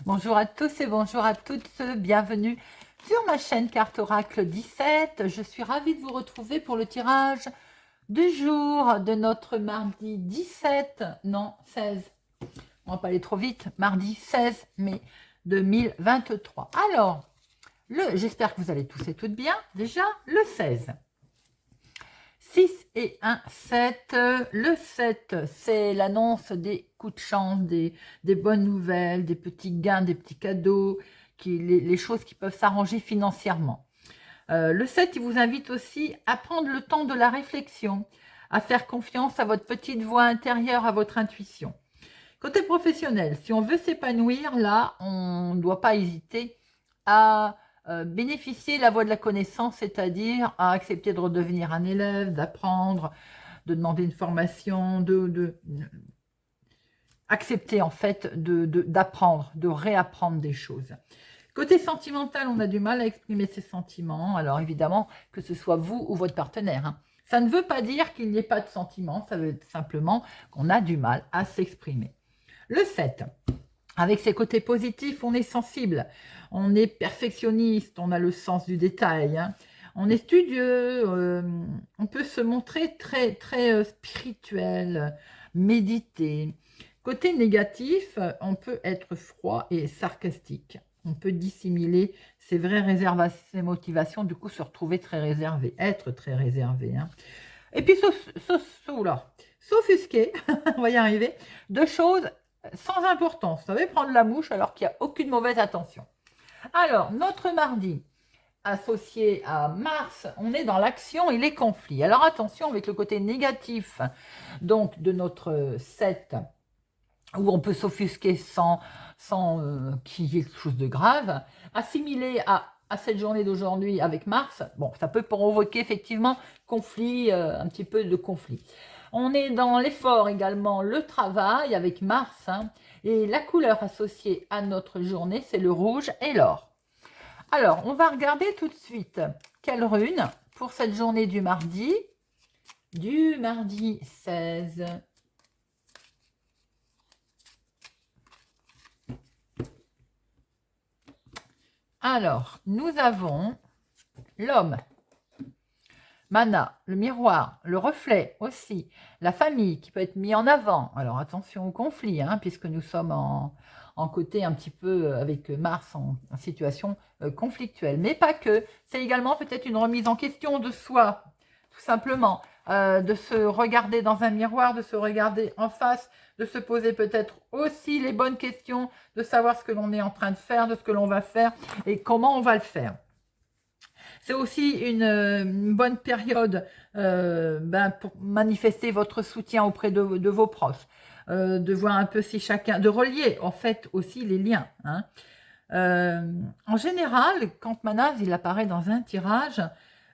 Bonjour à tous et bonjour à toutes, bienvenue sur ma chaîne Carte Oracle 17. Je suis ravie de vous retrouver pour le tirage du jour de notre mardi 17, non 16, on va pas aller trop vite, mardi 16 mai 2023. Alors, j'espère que vous allez tous et toutes bien, déjà le 16. 6 et 1, 7. Le 7, c'est l'annonce des coups de chance, des bonnes nouvelles, des petits gains, des petits cadeaux, les choses qui peuvent s'arranger financièrement. Le 7, il vous invite aussi à prendre le temps de la réflexion, à faire confiance à votre petite voix intérieure, à votre intuition. Côté professionnel, si on veut s'épanouir, là, on ne doit pas hésiter à bénéficier de la voie de la connaissance, c'est-à-dire à accepter de redevenir un élève, d'apprendre, de demander une formation, accepter en fait d'apprendre, de réapprendre des choses. Côté sentimental, on a du mal à exprimer ses sentiments, alors évidemment que ce soit vous ou votre partenaire, hein. Ça ne veut pas dire qu'il n'y ait pas de sentiments, ça veut simplement qu'on a du mal à s'exprimer. Le 7, avec ses côtés positifs, on est sensible, on est perfectionniste, on a le sens du détail, hein. On est studieux, on peut se montrer très, très spirituel, méditer. Côté négatif, on peut être froid et sarcastique. On peut dissimuler ses vraies réservations, ses motivations, du coup se retrouver très réservé, être très réservé, hein. Et puis, s'offusquer, on va y arriver, de choses sans importance. Vous savez, prendre la mouche alors qu'il n'y a aucune mauvaise intention. Alors, notre mardi, associé à Mars, on est dans l'action et les conflits. Alors attention avec le côté négatif donc de notre 7, où on peut s'offusquer sans qu'il y ait quelque chose de grave, assimilé à cette journée d'aujourd'hui avec Mars, bon, ça peut provoquer effectivement conflit, un petit peu de conflit. On est dans l'effort également, le travail avec Mars, hein, et la couleur associée à notre journée, c'est le rouge et l'or. Alors, on va regarder tout de suite quelle rune pour cette journée du mardi 16. Alors, nous avons l'homme, Mana, le miroir, le reflet aussi, la famille qui peut être mis en avant. Alors attention au conflit, hein, puisque nous sommes en côté un petit peu avec Mars en situation conflictuelle. Mais pas que, c'est également peut-être une remise en question de soi, tout simplement, de se regarder dans un miroir, de se regarder en face, de se poser peut-être aussi les bonnes questions, de savoir ce que l'on est en train de faire, de ce que l'on va faire et comment on va le faire. C'est aussi une bonne période pour manifester votre soutien auprès de vos proches, de voir un peu si chacun, de relier en fait aussi les liens, hein. En général, quand Manaz il apparaît dans un tirage,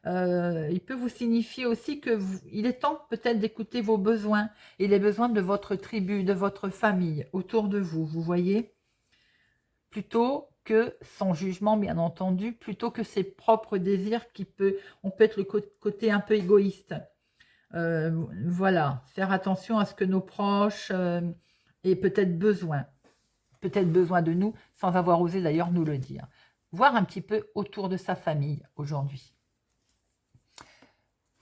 il peut vous signifier aussi que il est temps peut-être d'écouter vos besoins et les besoins de votre tribu, de votre famille autour de vous, vous voyez, plutôt que son jugement, bien entendu, plutôt que ses propres désirs on peut être le côté un peu égoïste. Voilà, faire attention à ce que nos proches aient peut-être besoin de nous, sans avoir osé d'ailleurs nous le dire. Voir un petit peu autour de sa famille aujourd'hui.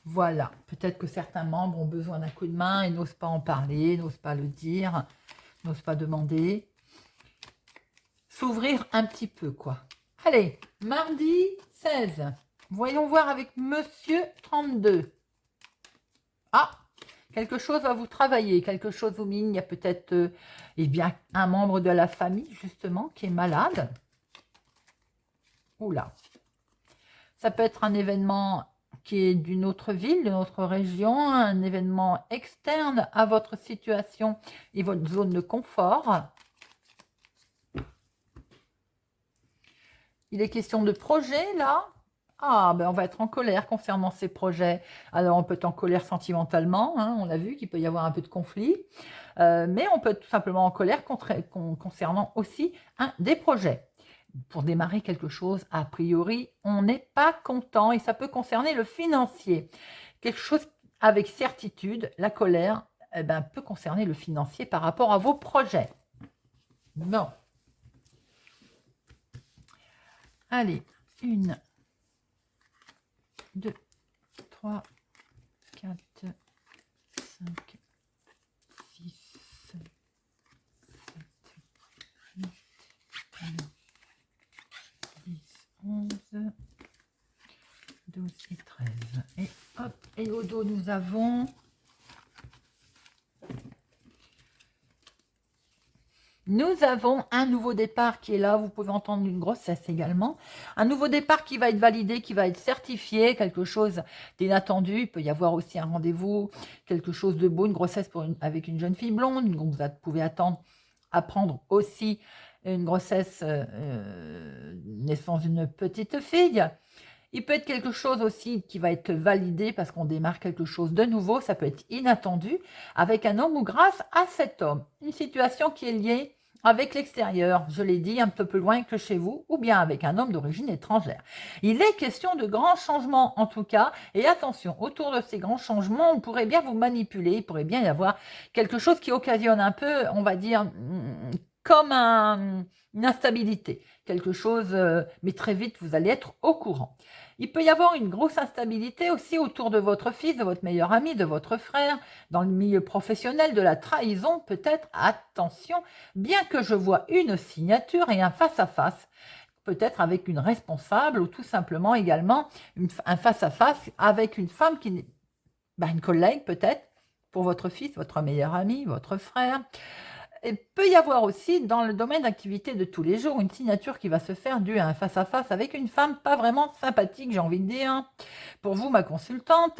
Voilà, peut-être que certains membres ont besoin d'un coup de main et n'osent pas en parler, n'osent pas le dire, n'osent pas demander. S'ouvrir un petit peu, quoi. Allez, mardi 16. Voyons voir avec Monsieur 32. Ah, quelque chose va vous travailler, quelque chose vous mine. Il y a peut-être eh bien, un membre de la famille, justement, qui est malade. Oula. Ça peut être un événement qui est d'une autre ville, d'une autre région, un événement externe à votre situation et votre zone de confort. Il est question de projet, là. Ah, ben on va être en colère concernant ces projets. Alors, on peut être en colère sentimentalement, hein, on a vu qu'il peut y avoir un peu de conflit, mais on peut être tout simplement en colère concernant aussi des projets. Pour démarrer quelque chose, a priori, on n'est pas content et ça peut concerner le financier. Quelque chose avec certitude, la colère peut concerner le financier par rapport à vos projets. Bon. Allez, 1, 2, 3, 4, 5, 6, 7, 8, 9, 10, 11, 12 et 13. Et hop, et au dos, nous avons... Nous avons un nouveau départ qui est là, vous pouvez entendre une grossesse également. Un nouveau départ qui va être validé, qui va être certifié, quelque chose d'inattendu. Il peut y avoir aussi un rendez-vous, quelque chose de beau, une grossesse avec une jeune fille blonde. Vous pouvez apprendre aussi une grossesse, naissance d'une petite fille. Il peut être quelque chose aussi qui va être validé parce qu'on démarre quelque chose de nouveau. Ça peut être inattendu avec un homme ou grâce à cet homme. Une situation qui est liée avec l'extérieur, je l'ai dit, un peu plus loin que chez vous, ou bien avec un homme d'origine étrangère. Il est question de grands changements en tout cas. Et attention, autour de ces grands changements, on pourrait bien vous manipuler. Il pourrait bien y avoir quelque chose qui occasionne un peu, on va dire, comme une instabilité. Quelque chose, mais très vite, vous allez être au courant. Il peut y avoir une grosse instabilité aussi autour de votre fils, de votre meilleur ami, de votre frère, dans le milieu professionnel, de la trahison peut-être. Attention, bien que je vois une signature et un face-à-face, peut-être avec une responsable ou tout simplement également un face-à-face avec une femme qui n'est une collègue peut-être, pour votre fils, votre meilleur ami, votre frère. Il peut y avoir aussi dans le domaine d'activité de tous les jours une signature qui va se faire due à un face-à-face avec une femme pas vraiment sympathique, j'ai envie de dire, pour vous, ma consultante,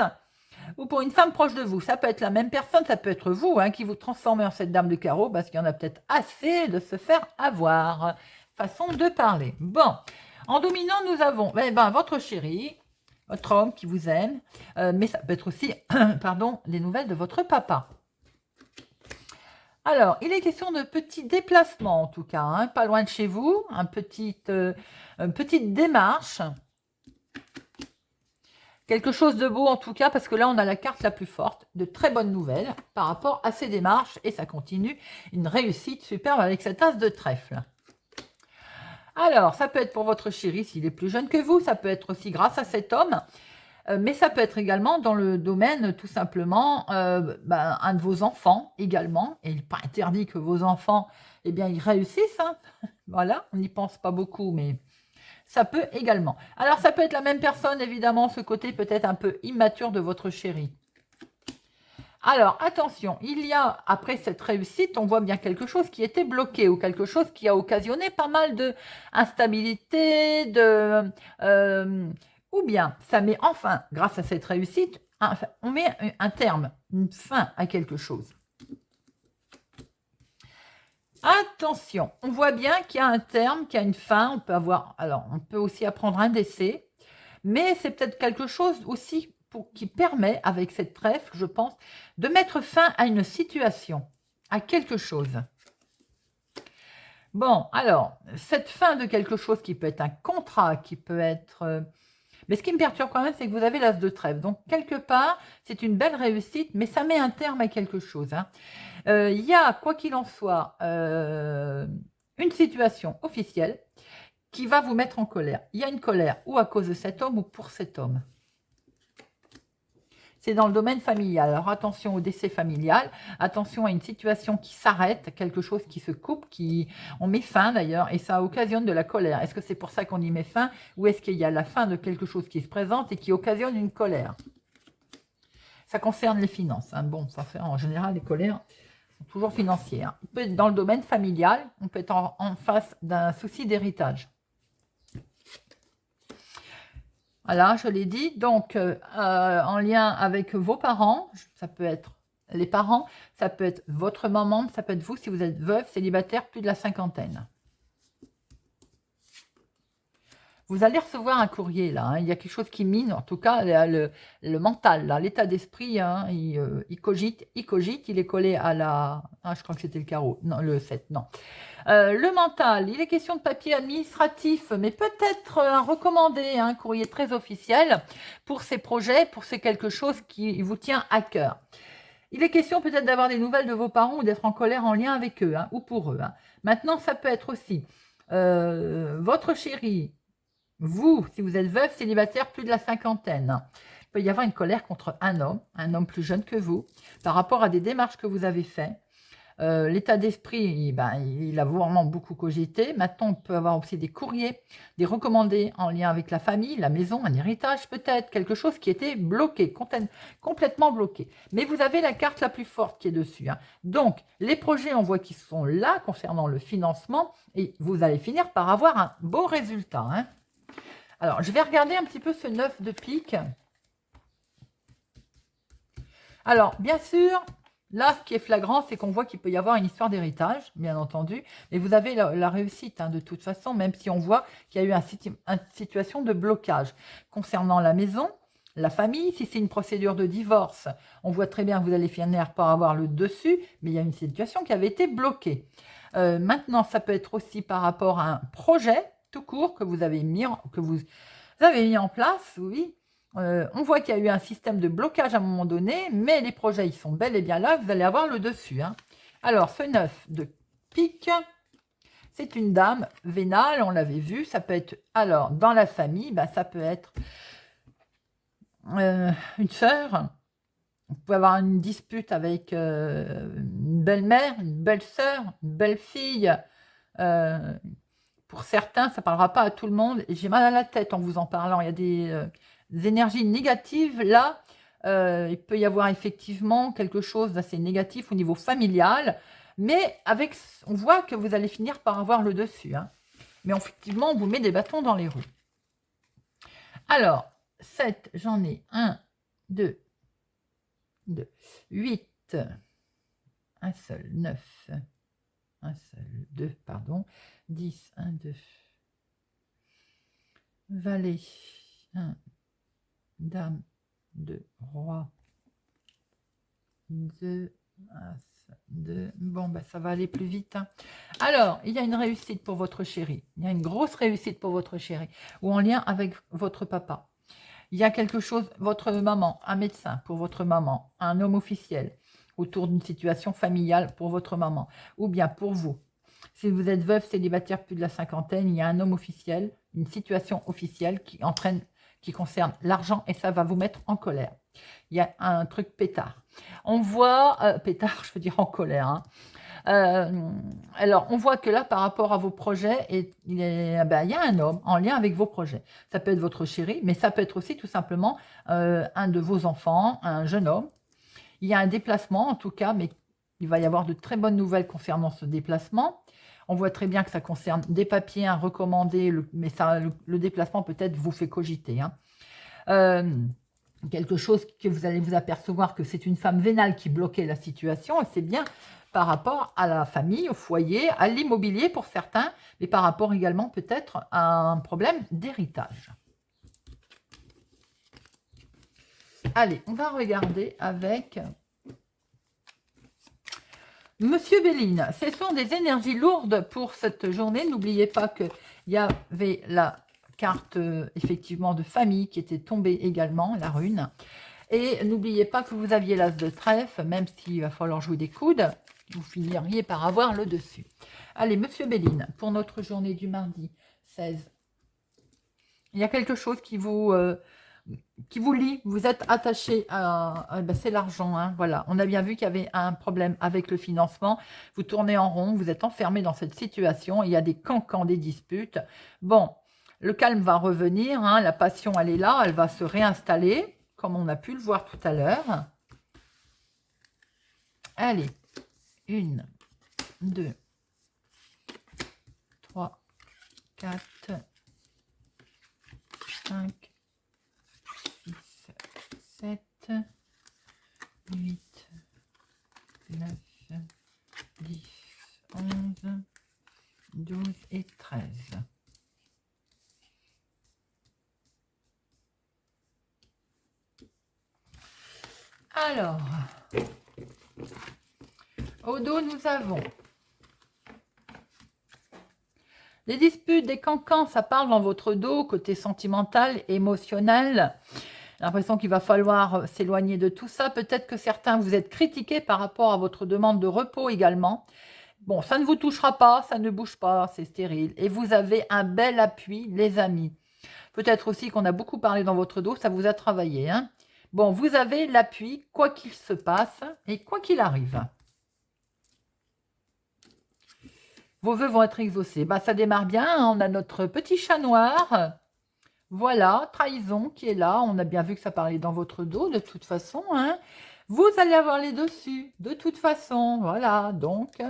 ou pour une femme proche de vous. Ça peut être la même personne, ça peut être vous qui vous transformez en cette dame de carreau parce qu'il y en a peut-être assez de se faire avoir. Façon de parler. Bon, en dominant, nous avons votre chéri, votre homme qui vous aime, mais ça peut être aussi, pardon, les nouvelles de votre papa. Alors, il est question de petits déplacements en tout cas, pas loin de chez vous, une petite démarche. Quelque chose de beau en tout cas, parce que là, on a la carte la plus forte, de très bonnes nouvelles par rapport à ces démarches, et ça continue, une réussite superbe avec cette as de trèfle. Alors, ça peut être pour votre chéri s'il est plus jeune que vous, ça peut être aussi grâce à cet homme, mais ça peut être également dans le domaine, tout simplement, un de vos enfants également. Et il n'est pas interdit que vos enfants, ils réussissent. Voilà, on n'y pense pas beaucoup, mais ça peut également. Alors, ça peut être la même personne, évidemment, ce côté peut-être un peu immature de votre chéri. Alors, attention, il y a, après cette réussite, on voit bien quelque chose qui était bloqué ou quelque chose qui a occasionné pas mal d'instabilité, ou bien, ça met enfin, grâce à cette réussite, on met un terme, une fin à quelque chose. Attention, on voit bien qu'il y a un terme, qu'il y a une fin. On peut avoir, alors, on peut aussi apprendre un décès, mais c'est peut-être quelque chose aussi qui permet, avec cette trèfle, je pense, de mettre fin à une situation, à quelque chose. Bon, alors, cette fin de quelque chose qui peut être un contrat, qui peut être... Mais ce qui me perturbe quand même, c'est que vous avez l'as de trèfle. Donc, quelque part, c'est une belle réussite, mais ça met un terme à quelque chose. Il y a, quoi qu'il en soit, une situation officielle qui va vous mettre en colère. Il y a une colère ou à cause de cet homme ou pour cet homme. C'est dans le domaine familial. Alors attention au décès familial, attention à une situation qui s'arrête, quelque chose qui se coupe, on met fin d'ailleurs, et ça occasionne de la colère. Est-ce que c'est pour ça qu'on y met fin, ou est-ce qu'il y a la fin de quelque chose qui se présente et qui occasionne une colère? Ça concerne les finances. Bon, ça fait en général les colères sont toujours financières. On peut être dans le domaine familial, on peut être en face d'un souci d'héritage. Voilà, je l'ai dit. Donc, en lien avec vos parents, ça peut être les parents, ça peut être votre maman, ça peut être vous si vous êtes veuve, célibataire, plus de la cinquantaine. Vous allez recevoir un courrier, là. Il y a quelque chose qui mine, en tout cas, le mental, l'état d'esprit. Il cogite, il est collé à la... Ah, je crois que c'était le carreau. Non, le 7, non. Le mental, il est question de papier administratif, mais peut-être un recommandé, un courrier très officiel pour ces projets, pour ces quelque chose qui vous tient à cœur. Il est question peut-être d'avoir des nouvelles de vos parents ou d'être en colère en lien avec eux, ou pour eux. Maintenant, ça peut être aussi votre chéri vous, si vous êtes veuf, célibataire, plus de la cinquantaine, il peut y avoir une colère contre un homme plus jeune que vous, par rapport à des démarches que vous avez faites. L'état d'esprit, il a vraiment beaucoup cogité. Maintenant, on peut avoir aussi des courriers, des recommandés en lien avec la famille, la maison, un héritage peut-être, quelque chose qui était bloqué, complètement bloqué. Mais vous avez la carte la plus forte qui est dessus, hein. Donc, les projets, on voit qu'ils sont là concernant le financement et vous allez finir par avoir un beau résultat, hein. Alors, je vais regarder un petit peu ce 9 de pique. Alors, bien sûr, là, ce qui est flagrant, c'est qu'on voit qu'il peut y avoir une histoire d'héritage, bien entendu, mais vous avez la réussite, hein, de toute façon, même si on voit qu'il y a eu une situation de blocage. Concernant la maison, la famille, si c'est une procédure de divorce, on voit très bien que vous allez finir par avoir le dessus, mais il y a une situation qui avait été bloquée. Maintenant, ça peut être aussi par rapport à un projet tout court que vous avez mis en place, oui. On voit qu'il y a eu un système de blocage à un moment donné, mais les projets, ils sont bel et bien là, vous allez avoir le dessus, hein. Alors, ce 9 de pique, c'est une dame vénale, on l'avait vu, ça peut être, alors, dans la famille, ça peut être une sœur, vous pouvez avoir une dispute avec une belle-mère, une belle-sœur, une belle-fille. Pour certains, ça ne parlera pas à tout le monde. Et j'ai mal à la tête en vous en parlant. Il y a des énergies négatives là. Il peut y avoir effectivement quelque chose d'assez négatif au niveau familial. Mais on voit que vous allez finir par avoir le dessus, hein. Mais effectivement, on vous met des bâtons dans les roues. Alors, 7, j'en ai 1, 2, 8, un seul, 9, un seul, 2, pardon, 10, 1, 2, valet, 1, dame, 2, roi, 2, as, 2. Bon, ça va aller plus vite, hein. Alors, il y a une réussite pour votre chéri. Il y a une grosse réussite pour votre chéri, ou en lien avec votre papa. Il y a quelque chose, votre maman, un médecin pour votre maman, un homme officiel autour d'une situation familiale pour votre maman, ou bien pour vous. Si vous êtes veuve, célibataire, plus de la cinquantaine, il y a un homme officiel, une situation officielle qui concerne l'argent et ça va vous mettre en colère. Il y a un truc pétard. On voit, pétard, je veux dire en colère, hein. Alors, on voit que là, par rapport à vos projets, il y a un homme en lien avec vos projets. Ça peut être votre chéri, mais ça peut être aussi tout simplement un de vos enfants, un jeune homme. Il y a un déplacement, en tout cas, mais il va y avoir de très bonnes nouvelles concernant ce déplacement. On voit très bien que ça concerne des papiers, un recommandé, mais le déplacement peut-être vous fait cogiter, hein. Quelque chose que vous allez vous apercevoir que c'est une femme vénale qui bloquait la situation, et c'est bien par rapport à la famille, au foyer, à l'immobilier pour certains, mais par rapport également peut-être à un problème d'héritage. Allez, on va regarder avec Monsieur Béline. Ce sont des énergies lourdes pour cette journée. N'oubliez pas qu'il y avait la carte effectivement de famille qui était tombée également, la rune. Et n'oubliez pas que vous aviez l'as de trèfle, même s'il va falloir jouer des coudes, vous finiriez par avoir le dessus. Allez, Monsieur Béline, pour notre journée du mardi 16, il y a quelque chose qui vous lie, vous êtes attaché à c'est l'argent, hein, voilà. On a bien vu qu'il y avait un problème avec le financement, vous tournez en rond, vous êtes enfermé dans cette situation, il y a des cancans, des disputes. Bon, le calme va revenir, hein, la passion, elle est là, elle va se réinstaller, comme on a pu le voir tout à l'heure. Allez, 1, 2, 3, 4, 5, 6, 7, 8, 9, 10, 11, 12 et 13. Alors, au dos, nous avons des disputes, des cancans, ça parle dans votre dos, côté sentimental, émotionnel. L'impression qu'il va falloir s'éloigner de tout ça. Peut-être que certains vous êtes critiqués par rapport à votre demande de repos également. Bon, ça ne vous touchera pas, ça ne bouge pas, c'est stérile. Et vous avez un bel appui, les amis. Peut-être aussi qu'on a beaucoup parlé dans votre dos, ça vous a travaillé. Hein. Bon, vous avez l'appui, quoi qu'il se passe et quoi qu'il arrive. Vos vœux vont être exaucés. Bah, ça démarre bien, hein. On a notre petit chat noir. Voilà, trahison qui est là. On a bien vu que ça parlait dans votre dos, de toute façon. Hein. Vous allez avoir les dessus, de toute façon. Voilà, donc...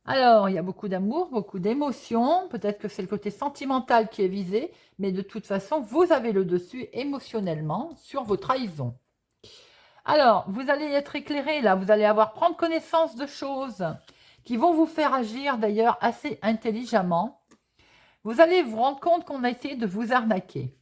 Alors, il y a beaucoup d'amour, beaucoup d'émotions. Peut-être que c'est le côté sentimental qui est visé, mais de toute façon, vous avez le dessus émotionnellement sur vos trahisons. Alors, vous allez être éclairé là, vous allez prendre connaissance de choses qui vont vous faire agir d'ailleurs assez intelligemment. Vous allez vous rendre compte qu'on a essayé de vous arnaquer.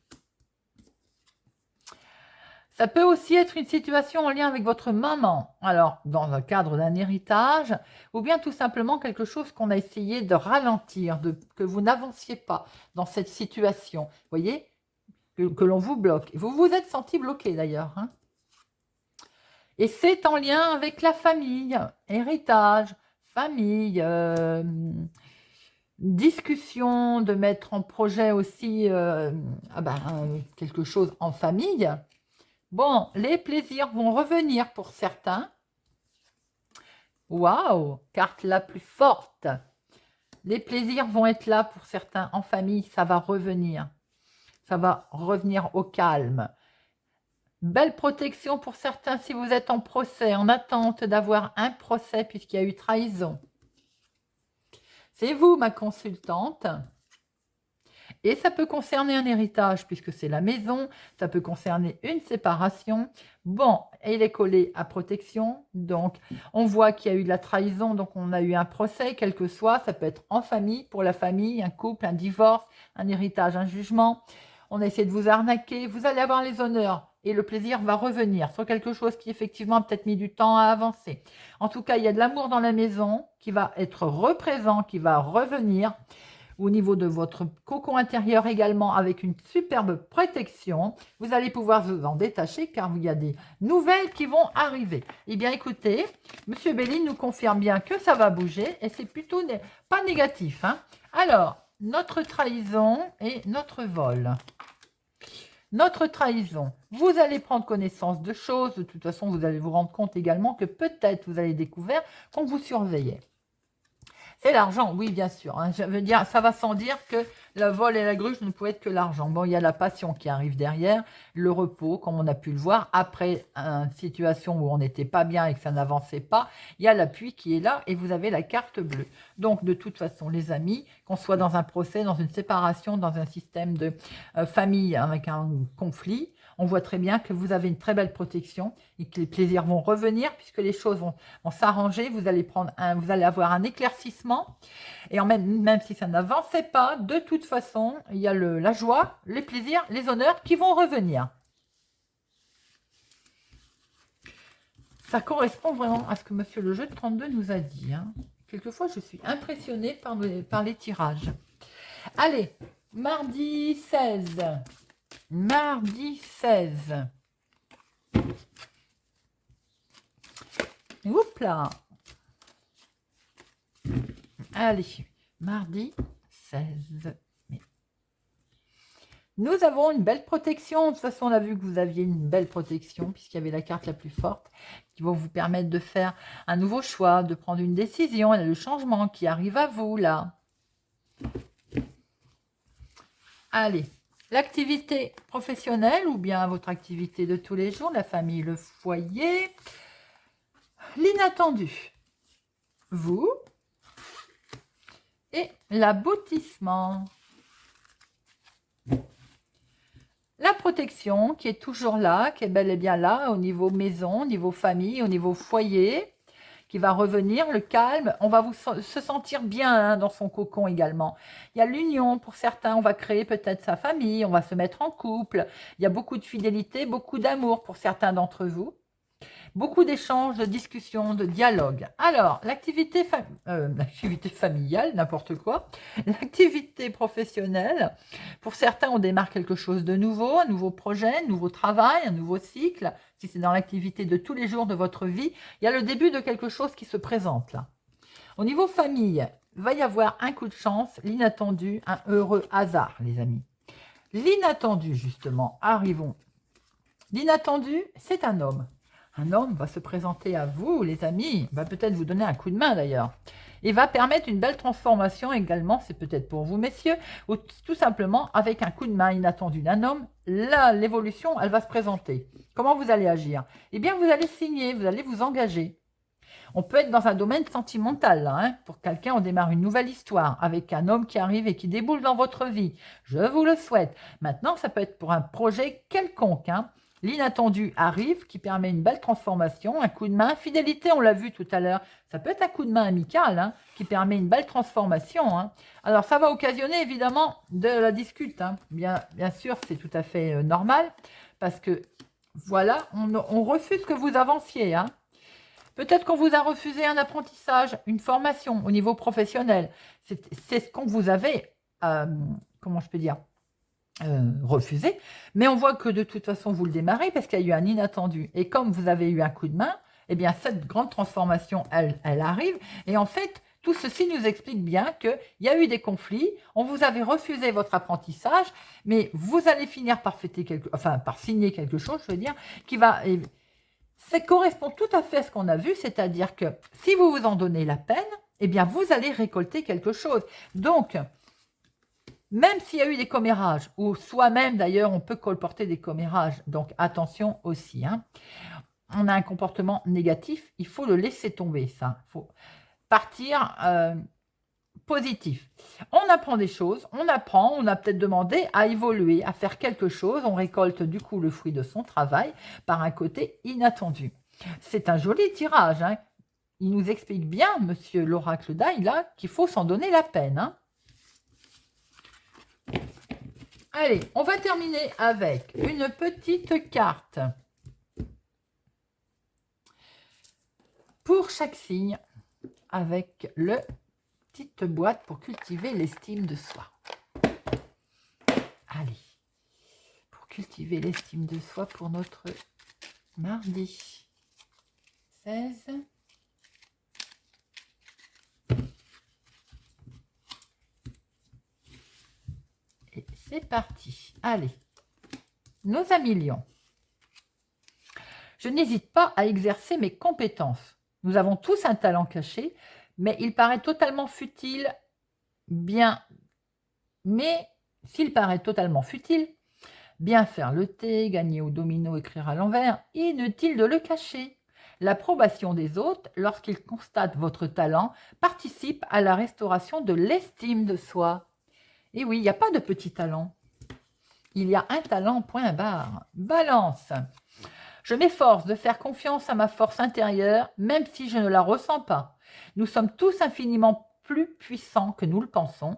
Ça peut aussi être une situation en lien avec votre maman, alors dans le cadre d'un héritage, ou bien tout simplement quelque chose qu'on a essayé de ralentir, que vous n'avanciez pas dans cette situation. Vous voyez, que l'on vous bloque. Vous vous êtes senti bloqué d'ailleurs. Hein. Et c'est en lien avec la famille, héritage, famille, discussion, de mettre en projet aussi quelque chose en famille. Bon, les plaisirs vont revenir pour certains. Waouh, carte la plus forte. Les plaisirs vont être là pour certains en famille, ça va revenir. Ça va revenir au calme. Belle protection pour certains si vous êtes en procès, en attente d'avoir un procès puisqu'il y a eu trahison. C'est vous, ma consultante. Et ça peut concerner un héritage, puisque c'est la maison, ça peut concerner une séparation. Bon, et il est collé à protection, donc on voit qu'il y a eu de la trahison, donc on a eu un procès, quel que soit, ça peut être en famille, pour la famille, un couple, un divorce, un héritage, un jugement. On a essayé de vous arnaquer, vous allez avoir les honneurs et le plaisir va revenir sur quelque chose qui effectivement a peut-être mis du temps à avancer. En tout cas, il y a de l'amour dans la maison qui va être représent, qui va revenir au niveau de votre cocon intérieur également avec une superbe protection. Vous allez pouvoir vous en détacher car il y a des nouvelles qui vont arriver. Eh bien écoutez, Monsieur Béline nous confirme bien que ça va bouger et c'est plutôt pas négatif. Hein. Alors, notre trahison et notre vol. Notre trahison, vous allez prendre connaissance de choses, de toute façon vous allez vous rendre compte également que peut-être vous allez découvrir qu'on vous surveillait. C'est l'argent, oui, bien sûr. Hein. Je veux dire, ça va sans dire que le vol et la gruge ne pouvaient être que l'argent. Bon, il y a la passion qui arrive derrière, le repos, comme on a pu le voir. Après une situation où on n'était pas bien et que ça n'avançait pas, il y a l'appui qui est là et vous avez la carte bleue. Donc, de toute façon, les amis, qu'on soit dans un procès, dans une séparation, dans un système de famille avec un conflit, on voit très bien que vous avez une très belle protection et que les plaisirs vont revenir puisque les choses vont s'arranger. Vous allez avoir un éclaircissement et même si ça n'avançait pas, de toute façon, il y a la joie, les plaisirs, les honneurs qui vont revenir. Ça correspond vraiment à ce que Monsieur le Jeu de 32 nous a dit. Hein. Quelquefois, je suis impressionnée par les tirages. Allez, mardi 16. Mardi 16. Oups là. Allez, mardi 16 mai. Nous avons une belle protection. De toute façon, on a vu que vous aviez une belle protection puisqu'il y avait la carte la plus forte qui va vous permettre de faire un nouveau choix, de prendre une décision. Il y a le changement qui arrive à vous là. Allez. L'activité professionnelle ou bien votre activité de tous les jours, la famille, le foyer, l'inattendu, vous et l'aboutissement. La protection qui est toujours là, qui est bel et bien là au niveau maison, au niveau famille, au niveau foyer, qui va revenir, le calme, on va se sentir bien hein, dans son cocon également. Il y a l'union, pour certains, on va créer peut-être sa famille, on va se mettre en couple. Il y a beaucoup de fidélité, beaucoup d'amour pour certains d'entre vous. Beaucoup d'échanges, de discussions, de dialogues. Alors, l'activité familiale, n'importe quoi. L'activité professionnelle, pour certains, on démarre quelque chose de nouveau, un nouveau projet, un nouveau travail, un nouveau cycle. Si c'est dans l'activité de tous les jours de votre vie, il y a le début de quelque chose qui se présente là. Au niveau famille, il va y avoir un coup de chance, l'inattendu, un heureux hasard, les amis. L'inattendu, justement, arrivons. L'inattendu, c'est un homme. Un homme va se présenter à vous, les amis, va peut-être vous donner un coup de main d'ailleurs, et va permettre une belle transformation également, c'est peut-être pour vous messieurs, ou tout simplement avec un coup de main inattendu d'un homme, là l'évolution, elle va se présenter. Comment vous allez agir? Eh bien vous allez signer, vous allez vous engager. On peut être dans un domaine sentimental, là, hein. Pour quelqu'un, on démarre une nouvelle histoire avec un homme qui arrive et qui déboule dans votre vie. Je vous le souhaite. Maintenant, ça peut être pour un projet quelconque, hein. L'inattendu arrive, qui permet une belle transformation, un coup de main. Fidélité, on l'a vu tout à l'heure, ça peut être un coup de main amical, hein, qui permet une belle transformation, hein. Alors, ça va occasionner évidemment de la discute, hein. Bien sûr, c'est tout à fait normal, parce que, voilà, on refuse que vous avanciez, hein. Peut-être qu'on vous a refusé un apprentissage, une formation au niveau professionnel. C'est ce qu'on vous avait, comment je peux dire, refusé. Mais on voit que de toute façon, vous le démarrez parce qu'il y a eu un inattendu. Et comme vous avez eu un coup de main, eh bien, cette grande transformation, elle arrive. Et en fait, tout ceci nous explique bien qu'il y a eu des conflits, on vous avait refusé votre apprentissage, mais vous allez finir par par signer quelque chose, je veux dire, qui va... Ça correspond tout à fait à ce qu'on a vu, c'est-à-dire que si vous vous en donnez la peine, eh bien, vous allez récolter quelque chose. Donc, même s'il y a eu des commérages, ou soi-même d'ailleurs, on peut colporter des commérages, donc attention aussi, hein. On a un comportement négatif, il faut le laisser tomber, ça. Il faut partir positif. On apprend des choses, on apprend, on a peut-être demandé à évoluer, à faire quelque chose, on récolte du coup le fruit de son travail par un côté inattendu. C'est un joli tirage, hein. Il nous explique bien, monsieur l'oracle d'Aïe, là, qu'il faut s'en donner la peine, hein. Allez, on va terminer avec une petite carte. Pour chaque signe, avec le petite boîte pour cultiver l'estime de soi. Allez, pour cultiver l'estime de soi pour notre mardi 16. Et c'est parti. Allez, nos amis lions. Je n'hésite pas à exercer mes compétences. Nous avons tous un talent caché, mais il paraît totalement futile, mais s'il paraît totalement futile, bien faire le thé, gagner au domino, écrire à l'envers, inutile de le cacher. L'approbation des autres, lorsqu'ils constatent votre talent, participe à la restauration de l'estime de soi. Et oui, il n'y a pas de petit talent. Il y a un talent, point barre. Balance. Je m'efforce de faire confiance à ma force intérieure, même si je ne la ressens pas. Nous sommes tous infiniment plus puissants que nous le pensons.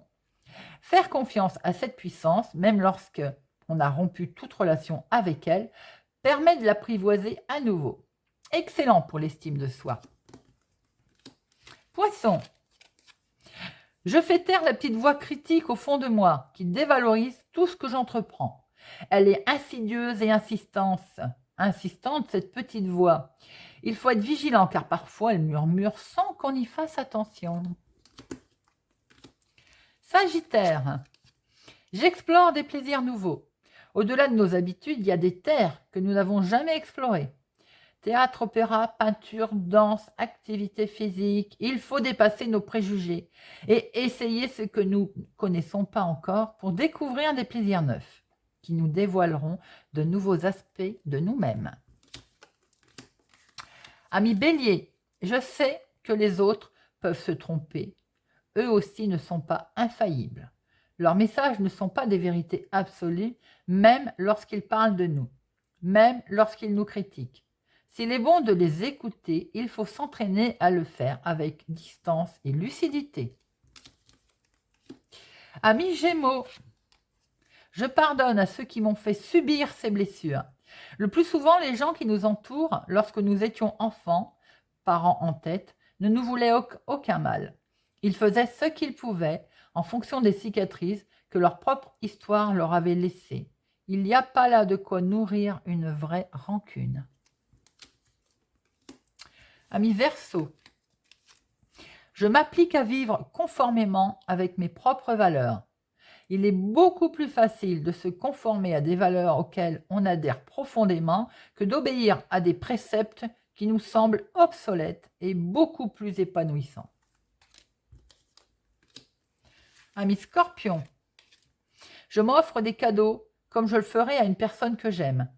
Faire confiance à cette puissance, même lorsque on a rompu toute relation avec elle, permet de l'apprivoiser à nouveau. Excellent pour l'estime de soi. Poisson. Je fais taire la petite voix critique au fond de moi, qui dévalorise tout ce que j'entreprends. Elle est insidieuse et insistante, cette petite voix. Il faut être vigilant, car parfois elle murmure sans qu'on y fasse attention. Sagittaire. J'explore des plaisirs nouveaux. Au-delà de nos habitudes, il y a des terres que nous n'avons jamais explorées. Théâtre, opéra, peinture, danse, activité physique. Il faut dépasser nos préjugés et essayer ce que nous ne connaissons pas encore pour découvrir des plaisirs neufs qui nous dévoileront de nouveaux aspects de nous-mêmes. Amis Bélier, je sais que les autres peuvent se tromper. Eux aussi ne sont pas infaillibles. Leurs messages ne sont pas des vérités absolues, même lorsqu'ils parlent de nous, même lorsqu'ils nous critiquent. S'il est bon de les écouter, il faut s'entraîner à le faire avec distance et lucidité. Amis Gémeaux, je pardonne à ceux qui m'ont fait subir ces blessures. Le plus souvent, les gens qui nous entourent, lorsque nous étions enfants, parents en tête, ne nous voulaient aucun mal. Ils faisaient ce qu'ils pouvaient en fonction des cicatrices que leur propre histoire leur avait laissées. Il n'y a pas là de quoi nourrir une vraie rancune. Amis Verseau, je m'applique à vivre conformément avec mes propres valeurs. Il est beaucoup plus facile de se conformer à des valeurs auxquelles on adhère profondément que d'obéir à des préceptes qui nous semblent obsolètes et beaucoup plus épanouissants. Ami Scorpion, je m'offre des cadeaux comme je le ferais à une personne que j'aime.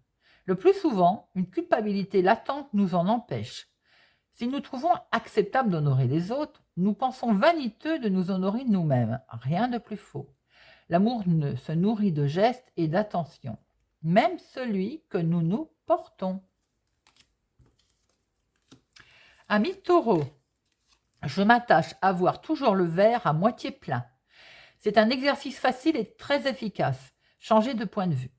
Le plus souvent, une culpabilité latente nous en empêche. Si nous trouvons acceptable d'honorer les autres, nous pensons vaniteux de nous honorer nous-mêmes. Rien de plus faux. L'amour se nourrit de gestes et d'attention, même celui que nous nous portons. Ami Taureau, je m'attache à voir toujours le verre à moitié plein. C'est un exercice facile et très efficace. Changer de point de vue.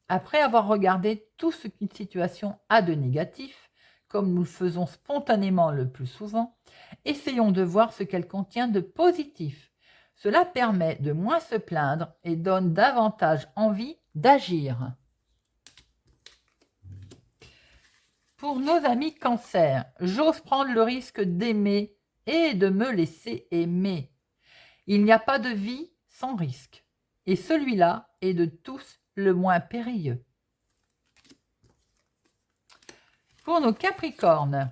Après avoir regardé tout ce qu'une situation a de négatif, comme nous le faisons spontanément le plus souvent, essayons de voir ce qu'elle contient de positif. Cela permet de moins se plaindre et donne davantage envie d'agir. Pour nos amis Cancer, j'ose prendre le risque d'aimer et de me laisser aimer. Il n'y a pas de vie sans risque, et celui-là est de tous le moins périlleux. Pour nos Capricornes,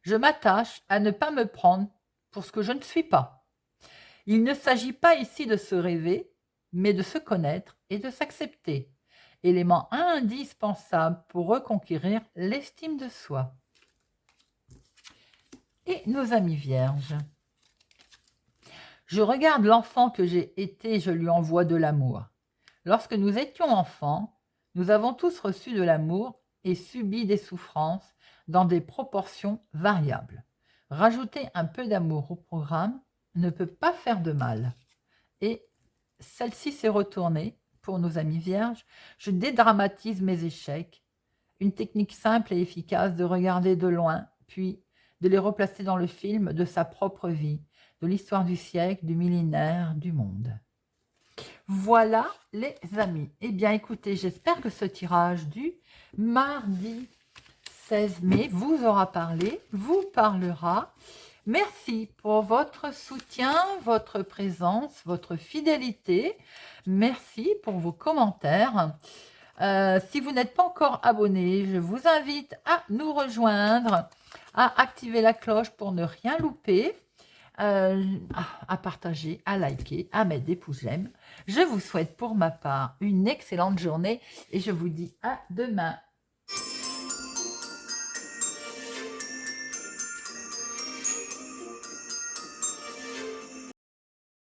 je m'attache à ne pas me prendre pour ce que je ne suis pas. Il ne s'agit pas ici de se rêver, mais de se connaître et de s'accepter, élément indispensable pour reconquérir l'estime de soi. Et nos amis Vierges, je regarde l'enfant que j'ai été, je lui envoie de l'amour. Lorsque nous étions enfants, nous avons tous reçu de l'amour et subi des souffrances dans des proportions variables. Rajouter un peu d'amour au programme ne peut pas faire de mal. Et celle-ci s'est retournée, pour nos amis vierges, je dédramatise mes échecs. Une technique simple et efficace de regarder de loin, puis de les replacer dans le film de sa propre vie, de l'histoire du siècle, du millénaire, du monde. Voilà les amis. Eh bien écoutez, j'espère que ce tirage du mardi 16 mai vous aura parlé, vous parlera. Merci pour votre soutien, votre présence, votre fidélité. Merci pour vos commentaires. Si vous n'êtes pas encore abonné, je vous invite à nous rejoindre, à activer la cloche pour ne rien louper, à partager, à liker, à mettre des pouces j'aime. Je vous souhaite pour ma part une excellente journée et je vous dis à demain.